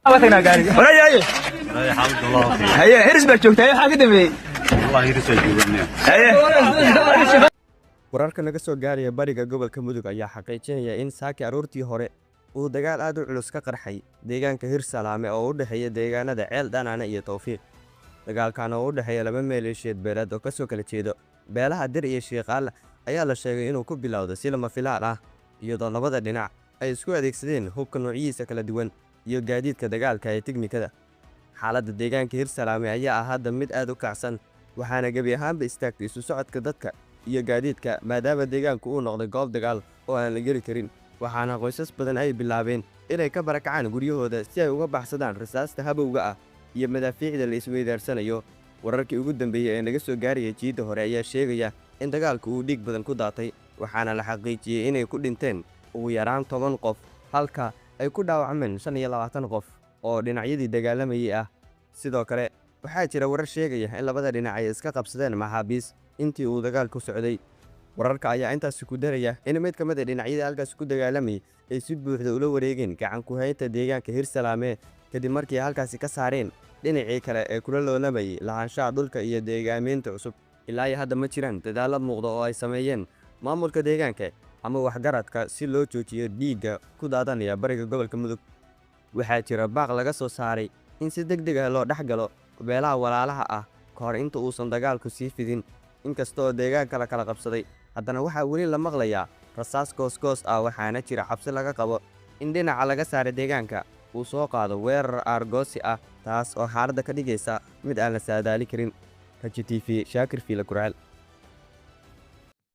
واتنا قاري ولا جاي الحمد لله خير. هي هرس بجوجتay waxa ka dambeeyay والله يرسل جوجنا. هي wararka naga soo gaaraya bariga gobolka mudug ayaa xaqiijinaya in saaki aroortii hore uu dagaal aad u culus ka qarxay deegaanka hirsalaame oo u dhexeeya deegaanada ceel dhanaana iyo tawfiiq dagaalkan oo u dhexeeya laba maleeshiyeed beeleed oo ka soo kala jeedo beelaha dir iyo shiiqaal ayaa la sheegay inuu ku bilowday si lama filaan ah iyadoo labada dhinac ay isku adeegsadeen hubka noocyadiisa kala duwan iyo gaadiidka dagaalka ee tiknikada xaaladda deegaanka hirsalaame ayaa ah hadda mid aad u kacsan waxaana gebi ahaanba istaagtay isu socodka dadka iyo gaadiidka maadaama deegaanku uu noqday goob dagaal oo aan la geli karin waxaana qoysas badan ay bilaabeen inay ka barakacaan guryahooda si ay uga baxsadaan rasaasta habowga ah iyo madaafiicda la isweydaarsanayo wararkii ugu dambeeyey ee naga soo gaaraya jiidda hore ayaa sheegaya in dagaalku uu dhiig badan ku daatay waxaana la xaqiijiyey inay ku dhinteen ugu yaraan 10 qof halka ay ku dhaawacmeen 25 qof oo dhinacyadii dagaalamayay ah sidoo kale waxaa jira warar sheegaya in labada dhinac ay iska qabsadeen maxaabiis intii uu dagaalku socday wararka ayaa intaas ku daraya in mid ka mid ah dhinacyada halkaas ku dagaalamay ay si buuxda ula wareegeen gacan ku haynta deegaanka hirsalaame kadib markii halkaasi ka saareen dhinacii kale ee kula loolamayay lahaanshaha dhulka iyo deegaameynta cusub ilaa hadda ma jiraan dadaalo muuqda oo ay sameeyeen maamulka deegaanka ama waxgaradka si loo joojiyo dhiigga ku daadanaya bariga gobolka mudug waxaa jira baaq laga soo saaray in si degdeg ah loo dhaxgalo beelaha walaalaha ah ka hor inta uusan dagaalku sii fidin inkastoo deegaanka la kala qabsaday haddana waxaa weli la maqlayaa rasaas goosgoos ah waxaana jira xabsi laga qabo in dhinaca laga saaray deegaanka uu soo qaado weerar aargoosi ah taas oo xaaladda ka dhigaysa mid aan la saadaali karin rajo tv shaakir fiila kurceel